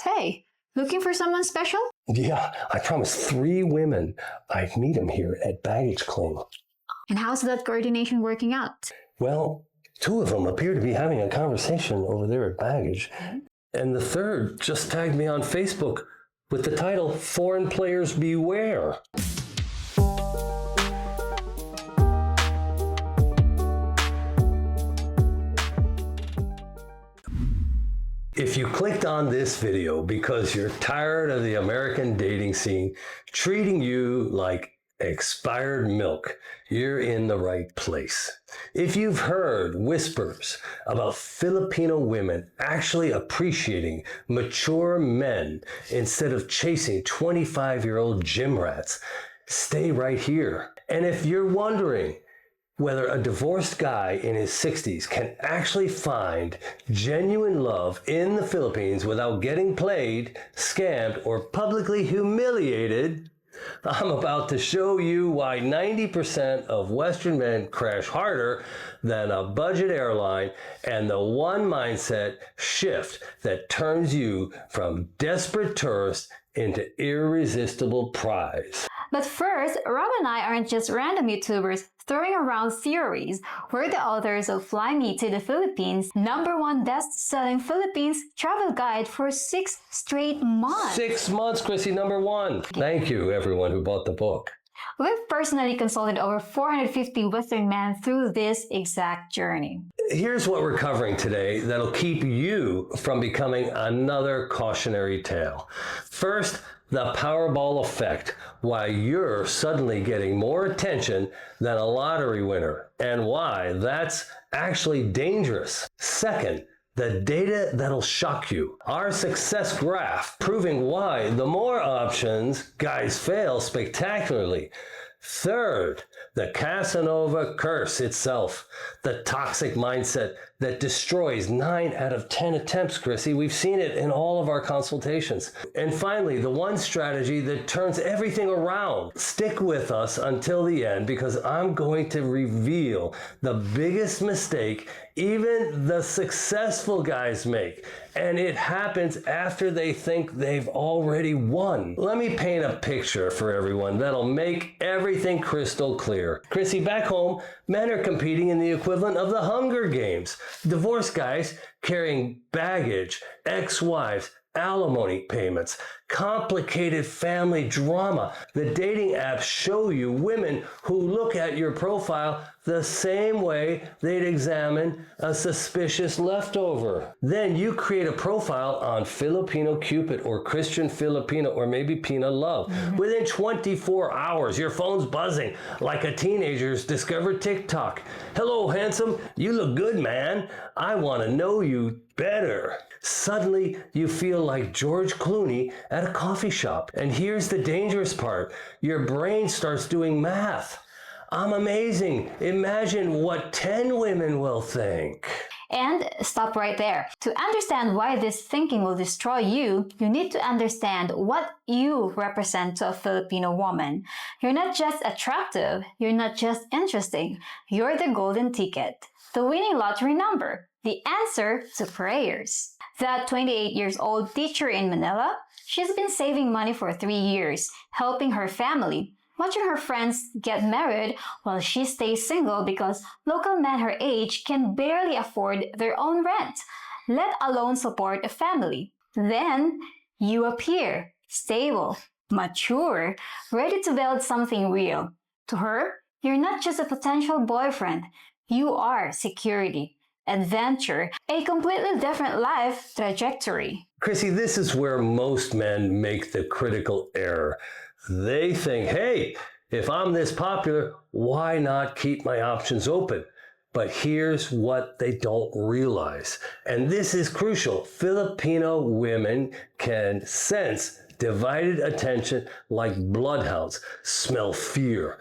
Hey, looking for someone special? Yeah, I promised 3 women I'd meet them here at baggage claim. And how's that coordination working out? Well, 2 of them appear to be having a conversation over there at baggage. And the third just tagged me on Facebook with the title, Foreign Players Beware. If you clicked on this video because you're tired of the American dating scene treating you like expired milk, you're in the right place. If you've heard whispers about Filipino women actually appreciating mature men instead of chasing 25-year-old gym rats, stay right here. And if you're wondering whether a divorced guy in his 60s can actually find genuine love in the Philippines without getting played, scammed, or publicly humiliated, I'm about to show you why 90% of Western men crash harder than a budget airline and the one mindset shift that turns you from desperate tourist into irresistible prize. But first, Rob and I aren't just random YouTubers throwing around theories. We're the authors of Fly Me to the Philippines, #1 best-selling Philippines travel guide for 6 straight months. 6 months, Chrissy, #1. Thank you, everyone who bought the book. We've personally consulted over 450 Western men through this exact journey. Here's what we're covering today that'll keep you from becoming another cautionary tale. First, the Powerball Effect, why you're suddenly getting more attention than a lottery winner, and why that's actually dangerous. Second, the data that'll shock you. Our success graph proving why the more options, guys fail spectacularly. Third, the Casanova Curse itself, the toxic mindset that destroys 9 out of 10 attempts, Chrissy. We've seen it in all of our consultations. And finally, the one strategy that turns everything around. Stick with us until the end because I'm going to reveal the biggest mistake even the successful guys make. And it happens after they think they've already won. Let me paint a picture for everyone that'll make everything crystal clear. Chrissy, back home, men are competing in the equivalent of the Hunger Games. Divorced guys carrying baggage, ex-wives, alimony payments, complicated family drama. The dating apps show you women who look at your profile the same way they'd examine a suspicious leftover. Then you create a profile on Filipino Cupid or Christian Filipino or maybe Pina Love. Within 24 hours, your phone's buzzing like a teenager's discovered TikTok. Hello, handsome. You look good, man. I want to know you better. Suddenly, you feel like George Clooney at a coffee shop. And here's the dangerous part. Your brain starts doing math. I'm amazing. Imagine what 10 women will think. And stop right there. To understand why this thinking will destroy you, you need to understand what you represent to a Filipino woman. You're not just attractive, you're not just interesting, you're the golden ticket, the winning lottery number, the answer to prayers. That 28 years old teacher in Manila, she's been saving money for 3 years, helping her family, watching her friends get married while she stays single because local men her age can barely afford their own rent, let alone support a family. Then you appear, stable, mature, ready to build something real. To her, you're not just a potential boyfriend, you are security, adventure, a completely different life trajectory. Chrissy, this is where most men make the critical error. They think, hey, if I'm this popular, why not keep my options open? But here's what they don't realize, and this is crucial. Filipino women can sense divided attention like bloodhounds, smell fear.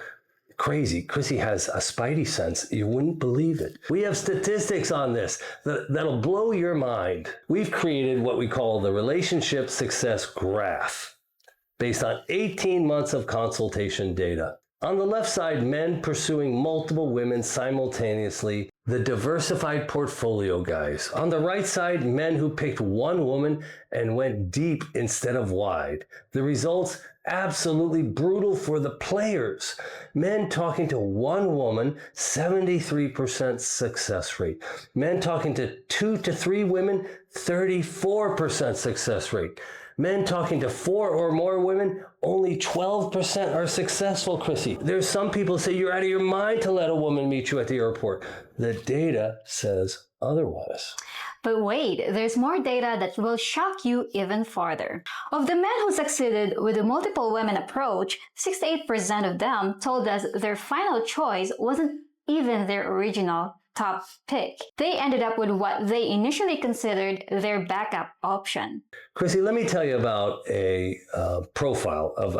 Crazy. Chrissy has a spidey sense. You wouldn't believe it. We have statistics on this that'll blow your mind. We've created what we call the relationship success graph based on 18 months of consultation data. On the left side, men pursuing multiple women simultaneously, the diversified portfolio guys. On the right side, men who picked one woman and went deep instead of wide. The results, absolutely brutal for the players. Men talking to one woman, 73% success rate. Men talking to 2 to 3 women, 34% success rate. Men talking to 4 or more women, only 12% are successful, Chrissy. There's some people say you're out of your mind to let a woman meet you at the airport. The data says otherwise. But wait, there's more data that will shock you even farther. Of the men who succeeded with the multiple women approach, 68% of them told us their final choice wasn't even their original top pick. They ended up with what they initially considered their backup option. Chrissy, let me tell you about a profile of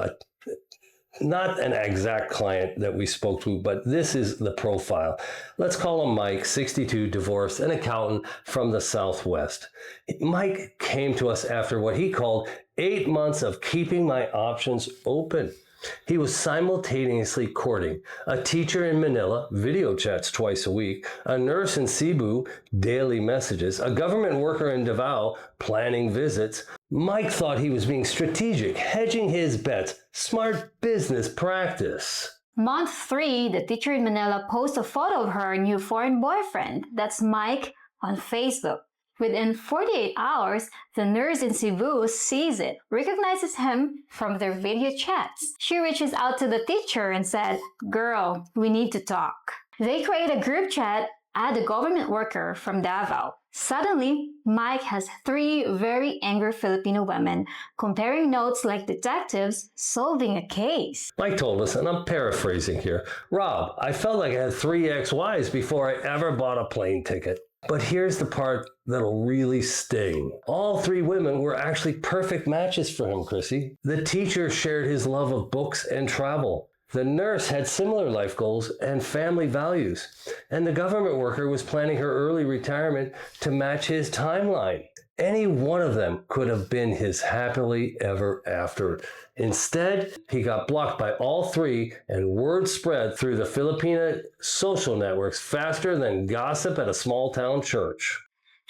not an exact client that we spoke to, but this is the profile. Let's call him Mike, 62, divorced, an accountant from the Southwest. Mike came to us after what he called 8 months of keeping my options open. He was simultaneously courting a teacher in Manila, video chats twice a week, a nurse in Cebu, daily messages, a government worker in Davao, planning visits. Mike thought he was being strategic, hedging his bets, smart business practice. Month 3, the teacher in Manila posts a photo of her new foreign boyfriend. That's Mike on Facebook. Within 48 hours, the nurse in Cebu sees it, recognizes him from their video chats. She reaches out to the teacher and said, "Girl, we need to talk." They create a group chat, add a government worker from Davao. Suddenly, Mike has 3 very angry Filipino women comparing notes like detectives solving a case. Mike told us, and I'm paraphrasing here, "Rob, I felt like I had 3 ex-wives before I ever bought a plane ticket." But here's the part that'll really sting. All 3 women were actually perfect matches for him, Chrissy. The teacher shared his love of books and travel. The nurse had similar life goals and family values. And the government worker was planning her early retirement to match his timeline. Any one of them could have been his happily ever after. Instead, he got blocked by all 3, and word spread through the Filipino social networks faster than gossip at a small town church.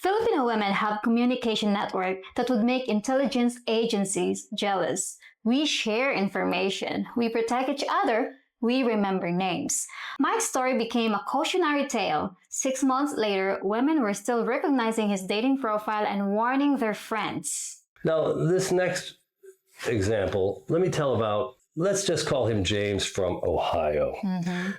Filipino women have communication network that would make intelligence agencies jealous. We share information, we protect each other, we remember names. Mike's story became a cautionary tale. 6 months later, women were still recognizing his dating profile and warning their friends. Now, this next example, let me tell about, let's just call him James from Ohio.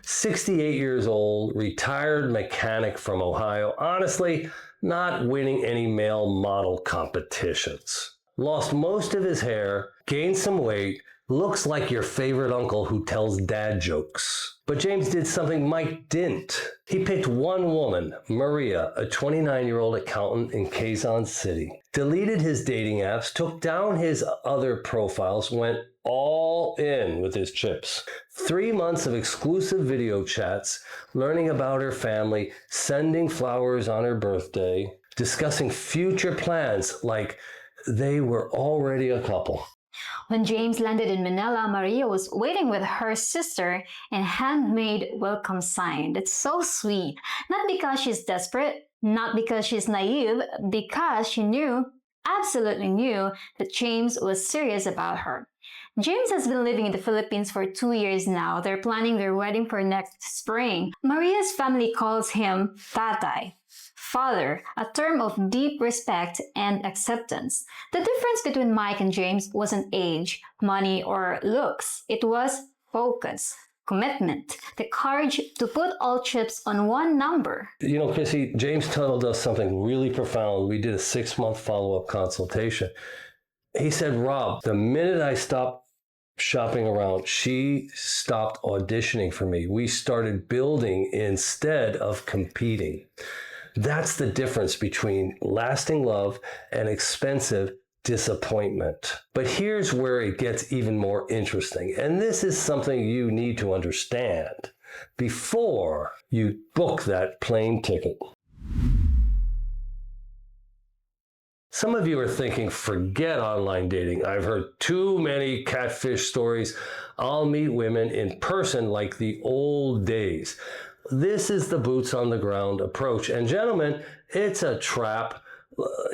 68 years old, retired mechanic from Ohio. Honestly, not winning any male model competitions. Lost most of his hair, gained some weight, looks like your favorite uncle who tells dad jokes. But James did something Mike didn't. He picked one woman, Maria, a 29-year-old accountant in Quezon City. Deleted his dating apps, took down his other profiles, went all in with his chips. 3 months of exclusive video chats, learning about her family, sending flowers on her birthday, discussing future plans like they were already a couple. When James landed in Manila, Maria was waiting with her sister and handmade welcome sign. That's so sweet. Not because she's desperate, not because she's naive, because she knew, absolutely knew, that James was serious about her. James has been living in the Philippines for 2 years now. They're planning their wedding for next spring. Maria's family calls him Tatay, father, a term of deep respect and acceptance. The difference between Mike and James wasn't age, money, or looks. It was focus, commitment, the courage to put all chips on one number. You know, Chrissy, James told us something really profound. We did a 6-month follow-up consultation. He said, "Rob, the minute I stopped shopping around, she stopped auditioning for me. We started building instead of competing." That's the difference between lasting love and expensive disappointment. But here's where it gets even more interesting. And this is something you need to understand before you book that plane ticket. Some of you are thinking, forget online dating. I've heard too many catfish stories. I'll meet women in person like the old days. This is the boots on the ground approach. And gentlemen, it's a trap.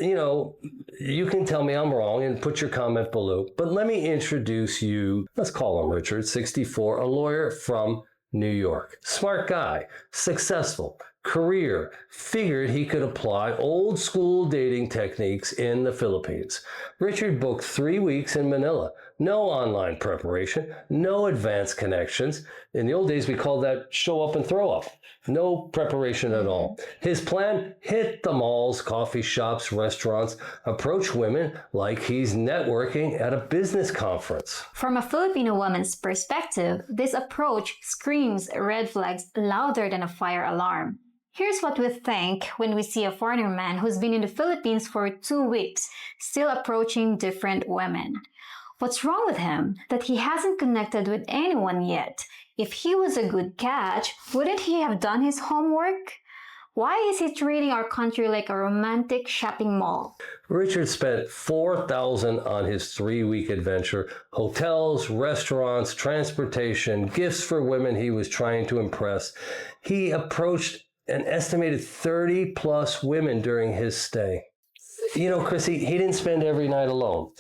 You can tell me I'm wrong and put your comment below. But let me introduce you, let's call him Richard, 64, a lawyer from New York. Smart guy, successful, career, figured he could apply old school dating techniques in the Philippines. Richard booked 3 weeks in Manila. No online preparation, no advanced connections. In the old days, we called that show up and throw up. No preparation at all. His plan, hit the malls, coffee shops, restaurants, approach women like he's networking at a business conference. From a Filipino woman's perspective, this approach screams red flags louder than a fire alarm. Here's what we think when we see a foreigner man who's been in the Philippines for 2 weeks, still approaching different women. What's wrong with him? That he hasn't connected with anyone yet. If he was a good catch, wouldn't he have done his homework? Why is he treating our country like a romantic shopping mall? Richard spent $4,000 on his 3-week adventure. Hotels, restaurants, transportation, gifts for women he was trying to impress. He approached an estimated 30 plus women during his stay. Chrissy, he didn't spend every night alone.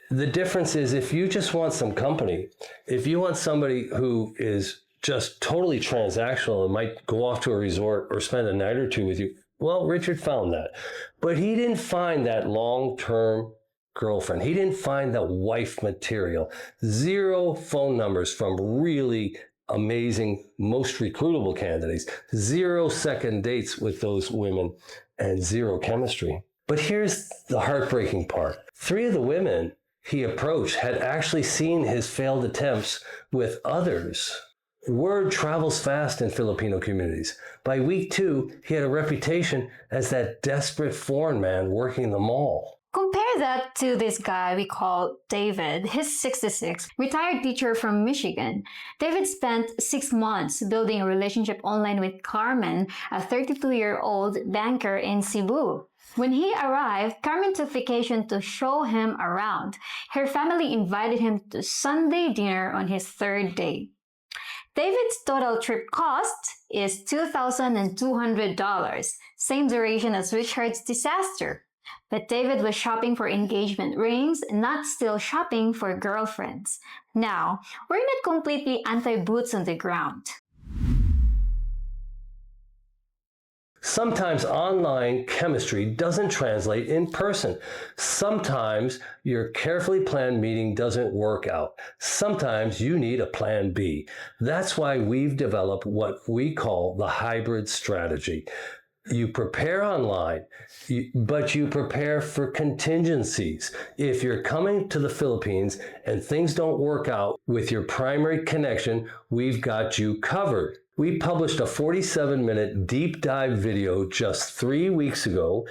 The difference is if you just want some company, if you want somebody who is just totally transactional and might go off to a resort or spend a night or two with you, well, Richard found that. But he didn't find that long-term girlfriend. He didn't find the wife material. 0 phone numbers from really amazing, most recruitable candidates. 0 second dates with those women and 0 chemistry. But here's the heartbreaking part. 3 of the women he approached had actually seen his failed attempts with others. Word travels fast in Filipino communities. By week 2, he had a reputation as that desperate foreign man working the mall. Compare that to this guy we call David. He's 66, retired teacher from Michigan. David spent 6 months building a relationship online with Carmen, a 32-year-old banker in Cebu. When he arrived, Carmen took vacation to show him around. Her family invited him to Sunday dinner on his 3rd day. David's total trip cost is $2,200, same duration as Richard's disaster. But David was shopping for engagement rings, not still shopping for girlfriends. Now, we're not completely anti-boots on the ground. Sometimes online chemistry doesn't translate in person. Sometimes your carefully planned meeting doesn't work out. Sometimes you need a plan B. That's why we've developed what we call the hybrid strategy. You prepare online, but you prepare for contingencies. If you're coming to the Philippines and things don't work out with your primary connection, we've got you covered. We published a 47-minute deep dive video just 3 weeks ago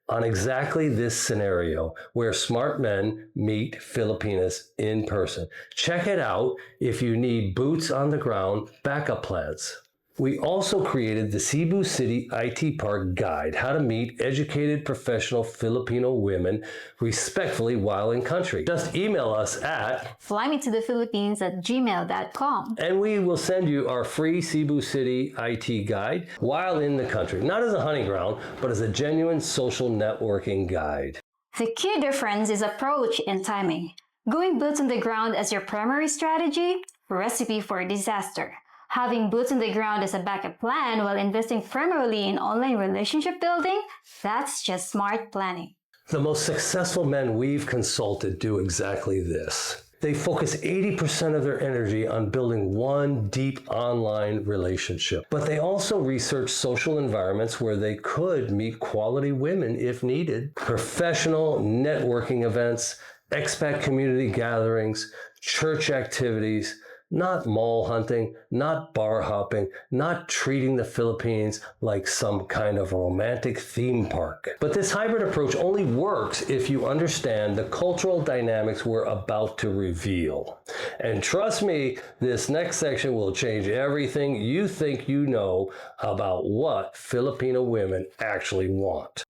on exactly this scenario where smart men meet Filipinas in person. Check it out if you need boots on the ground backup plans. We also created the Cebu City IT Park Guide, how to meet educated professional Filipino women respectfully while in country. Just email us at flymetothephilippines@gmail.com and we will send you our free Cebu City IT Guide while in the country. Not as a honey ground, but as a genuine social networking guide. The key difference is approach and timing. Going boots on the ground as your primary strategy, recipe for disaster. Having boots on the ground as a backup plan while investing primarily in online relationship building, that's just smart planning. The most successful men we've consulted do exactly this. They focus 80% of their energy on building one deep online relationship, but they also research social environments where they could meet quality women if needed. Professional networking events, expat community gatherings, church activities, not mall hunting, not bar hopping, not treating the Philippines like some kind of romantic theme park. But this hybrid approach only works if you understand the cultural dynamics we're about to reveal. And trust me, this next section will change everything you think you know about what Filipino women actually want.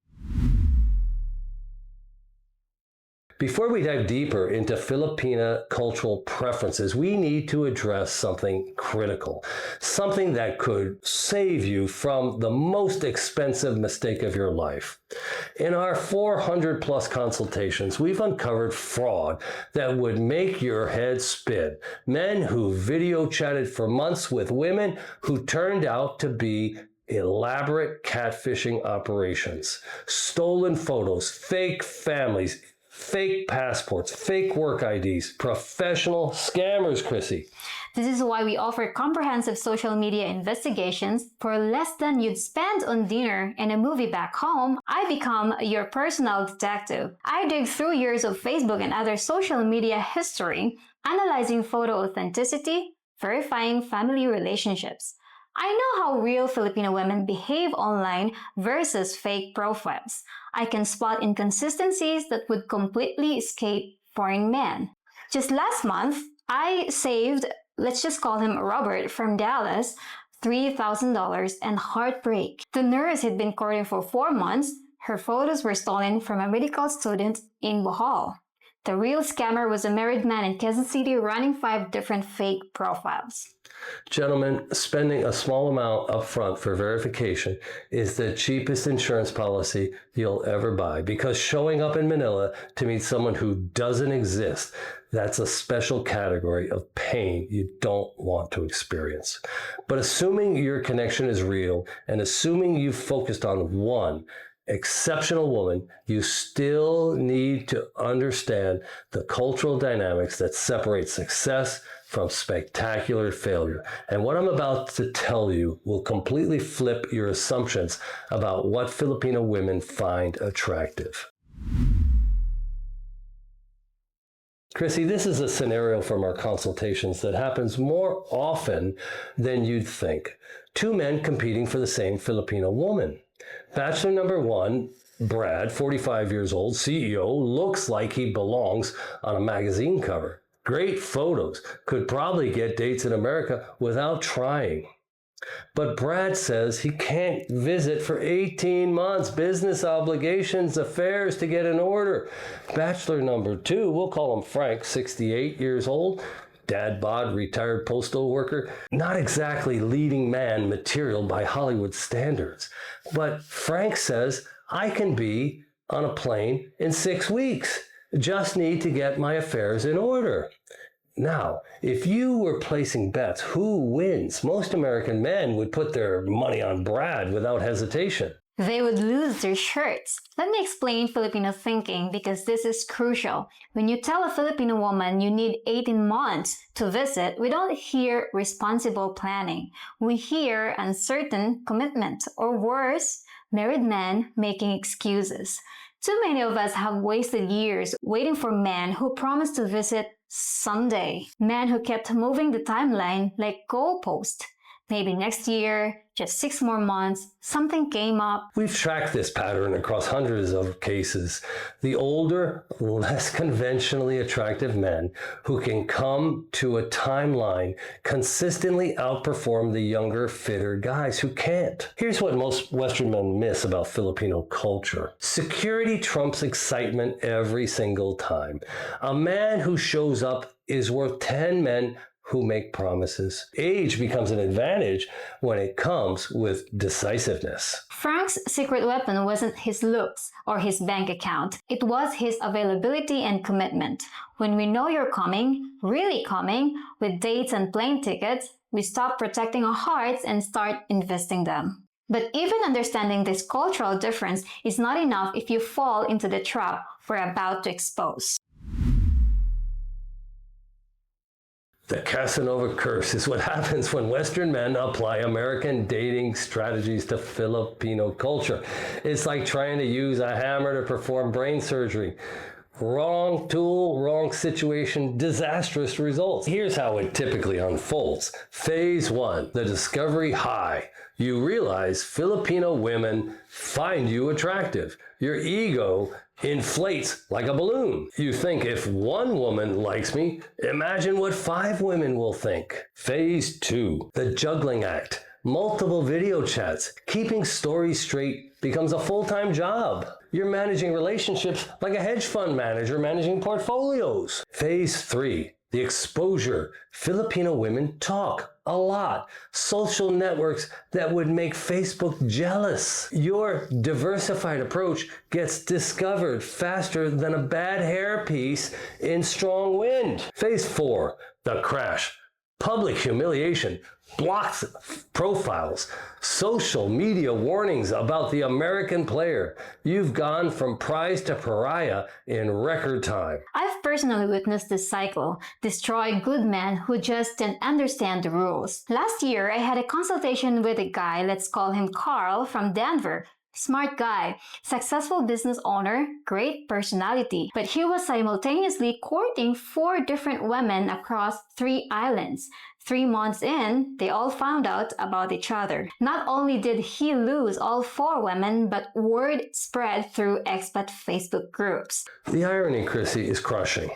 Before we dive deeper into Filipina cultural preferences, we need to address something critical, something that could save you from the most expensive mistake of your life. In our 400 plus consultations, we've uncovered fraud that would make your head spin. Men who video chatted for months with women who turned out to be elaborate catfishing operations, stolen photos, fake families, fake passports, fake work IDs, professional scammers, Chrissy. This is why we offer comprehensive social media investigations. For less than you'd spend on dinner and a movie back home, I become your personal detective. I dig through years of Facebook and other social media history, analyzing photo authenticity, verifying family relationships. I know how real Filipino women behave online versus fake profiles. I can spot inconsistencies that would completely escape foreign men. Just last month, I saved, let's just call him Robert from Dallas, $3,000 and heartbreak. The nurse had been courting for 4 months. Her photos were stolen from a medical student in Bohol. The real scammer was a married man in Quezon City running 5 different fake profiles. Gentlemen, spending a small amount up front for verification is the cheapest insurance policy you'll ever buy, because showing up in Manila to meet someone who doesn't exist, that's a special category of pain you don't want to experience. But assuming your connection is real and assuming you've focused on one exceptional woman, you still need to understand the cultural dynamics that separate success from spectacular failure. And what I'm about to tell you will completely flip your assumptions about what Filipino women find attractive. Chrissy, this is a scenario from our consultations that happens more often than you'd think. 2 men competing for the same Filipino woman. Bachelor number 1, Brad, 45 years old, CEO, looks like he belongs on a magazine cover. Great photos, could probably get dates in America without trying. But Brad says he can't visit for 18 months, business obligations, affairs to get in order. Bachelor number 2, we'll call him Frank, 68 years old, dad bod, retired postal worker, not exactly leading man material by Hollywood standards. But Frank says, I can be on a plane in 6 weeks. Just need to get my affairs in order. Now, if you were placing bets, who wins? Most American men would put their money on Brad without hesitation. They would lose their shirts. Let me explain Filipino thinking, because this is crucial. When you tell a Filipino woman you need 18 months to visit, we don't hear responsible planning. We hear uncertain commitment, or worse, married men making excuses. Too many of us have wasted years waiting for men who promised to visit someday. Men who kept moving the timeline like goalposts. Maybe next year, just 6 more months, something came up. We've tracked this pattern across hundreds of cases. The older, less conventionally attractive men who can come to a timeline consistently outperform the younger, fitter guys who can't. Here's what most Western men miss about Filipino culture. Security trumps excitement every single time. A man who shows up is worth 10 men who make promises. Age becomes an advantage when it comes with decisiveness. Frank's secret weapon wasn't his looks or his bank account. It was his availability and commitment. When we know you're coming, really coming, with dates and plane tickets, we stop protecting our hearts and start investing them. But even understanding this cultural difference is not enough if you fall into the trap we're about to expose. The Casanova Curse is what happens when Western men apply American dating strategies to Filipino culture. It's like trying to use a hammer to perform brain surgery. Wrong tool, wrong situation, disastrous results. Here's how it typically unfolds. Phase 1, the discovery high. You realize Filipino women find you attractive. Your ego inflates like a balloon. You think, if 1 woman likes me, imagine what 5 women will think. Phase 2, the juggling act. Multiple video chats, keeping stories straight becomes a full-time job. You're managing relationships like a hedge fund manager managing portfolios. Phase 3, the exposure. Filipino women talk a lot. Social networks that would make Facebook jealous. Your diversified approach gets discovered faster than a bad hairpiece in strong wind. Phase 4, the crash. Public humiliation, blocked profiles, social media warnings about the American player. You've gone from prize to pariah in record time. I've personally witnessed this cycle destroy good men who just didn't understand the rules. Last year, I had a consultation with a guy, let's call him Carl, from Denver. Smart guy, successful business owner, great personality, but he was simultaneously courting 4 different women across 3 islands. 3 months in, they all found out about each other. Not only did he lose all 4 women, but word spread through expat Facebook groups. The irony, Chrissy, is crushing.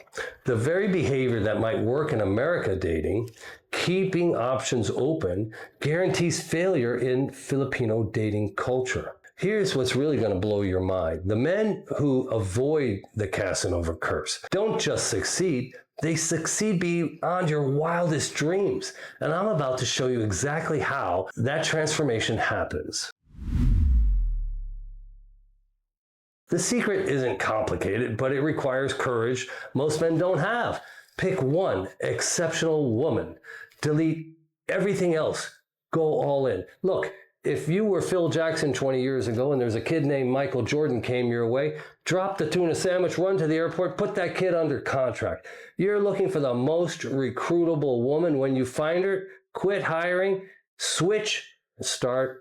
The very behavior that might work in America dating, keeping options open, guarantees failure in Filipino dating culture. Here's what's really going to blow your mind. The men who avoid the Casanova Curse don't just succeed, they succeed beyond your wildest dreams. And I'm about to show you exactly how that transformation happens. The secret isn't complicated, but it requires courage most men don't have. Pick one exceptional woman. Delete everything else. Go all in. Look, if you were Phil Jackson 20 years ago and there's a kid named Michael Jordan came your way, drop the tuna sandwich, run to the airport, put that kid under contract. You're looking for the most recruitable woman. When you find her, quit hiring, switch, and start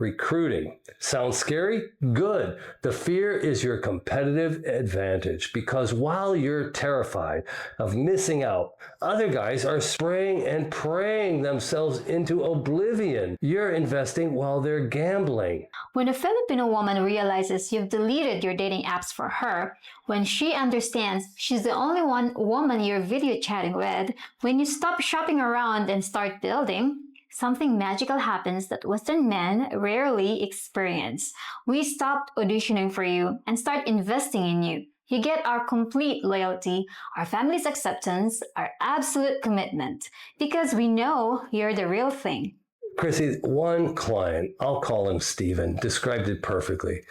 recruiting. Sounds scary? Good. The fear is your competitive advantage because while you're terrified of missing out, other guys are spraying and praying themselves into oblivion. You're investing while they're gambling. When a Filipino woman realizes you've deleted your dating apps for her, when she understands she's the only woman you're video chatting with, when you stop shopping around and start building, something magical happens that Western men rarely experience. We stop auditioning for you and start investing in you. You get our complete loyalty, our family's acceptance, our absolute commitment, because we know you're the real thing. Chrissy, one client, I'll call him Steven, described it perfectly.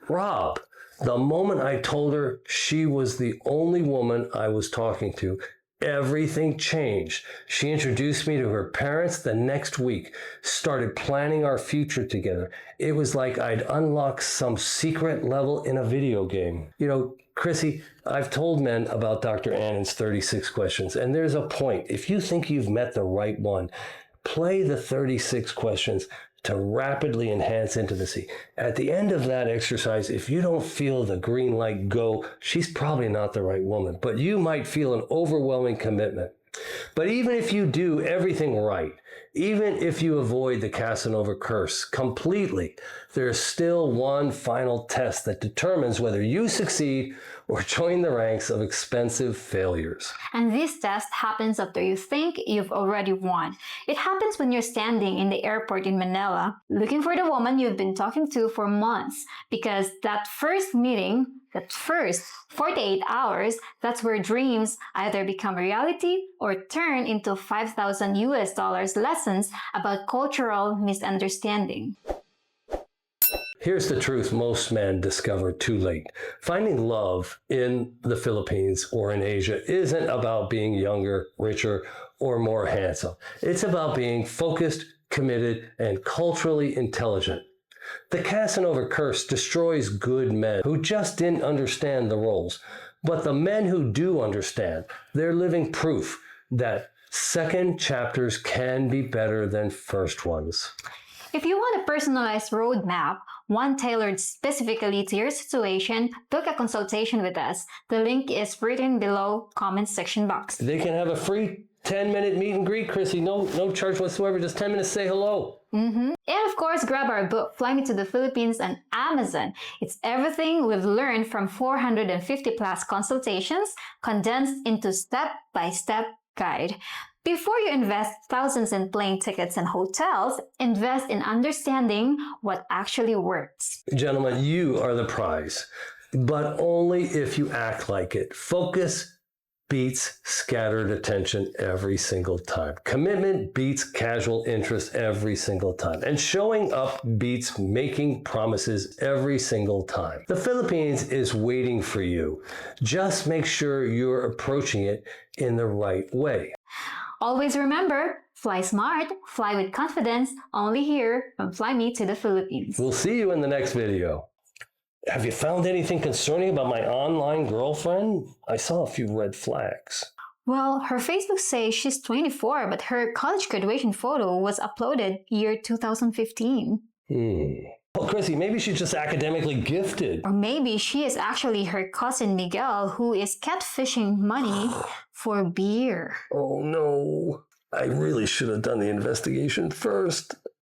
Rob, the moment I told her she was the only woman I was talking to, everything changed. She introduced me to her parents the next week, started planning our future together. It was like I'd unlocked some secret level in a video game. You know, Chrissy, I've told men about Dr. Annan's 36 questions, and there's a point. If you think you've met the right one, play the 36 questions to rapidly enhance intimacy. At the end of that exercise, if you don't feel the green light go, she's probably not the right woman, but you might feel an overwhelming commitment. But even if you do everything right, even if you avoid the Casanova Curse completely, there's still one final test that determines whether you succeed or join the ranks of expensive failures. And this test happens after you think you've already won. It happens when you're standing in the airport in Manila, looking for the woman you've been talking to for months, because that first meeting, that first 48 hours, that's where dreams either become reality or turn into $5,000 lessons about cultural misunderstanding. Here's the truth most men discover too late. Finding love in the Philippines or in Asia isn't about being younger, richer, or more handsome. It's about being focused, committed, and culturally intelligent. The Casanova Curse destroys good men who just didn't understand the roles. But the men who do understand, they're living proof that second chapters can be better than first ones. If you want a personalized roadmap, one tailored specifically to your situation, book a consultation with us. The link is written below comment section box. They can have a free 10-minute meet and greet, Chrissy. No charge whatsoever. Just 10 minutes, say hello. And of course, grab our book, Fly Me to the Philippines on Amazon. It's everything we've learned from 450 plus consultations, condensed into step-by-step guide. Before you invest thousands in plane tickets and hotels, invest in understanding what actually works. Gentlemen, you are the prize, but only if you act like it. Focus beats scattered attention every single time. Commitment beats casual interest every single time. And showing up beats making promises every single time. The Philippines is waiting for you. Just make sure you're approaching it in the right way. Always remember, fly smart, fly with confidence, only here on Fly Me to the Philippines. We'll see you in the next video. Have you found anything concerning about my online girlfriend? I saw a few red flags. Well, her Facebook says she's 24, but her college graduation photo was uploaded year 2015. Oh, Chrissy, maybe she's just academically gifted. Or maybe she is actually her cousin Miguel, who is catfishing money for beer. Oh no, I really should have done the investigation first.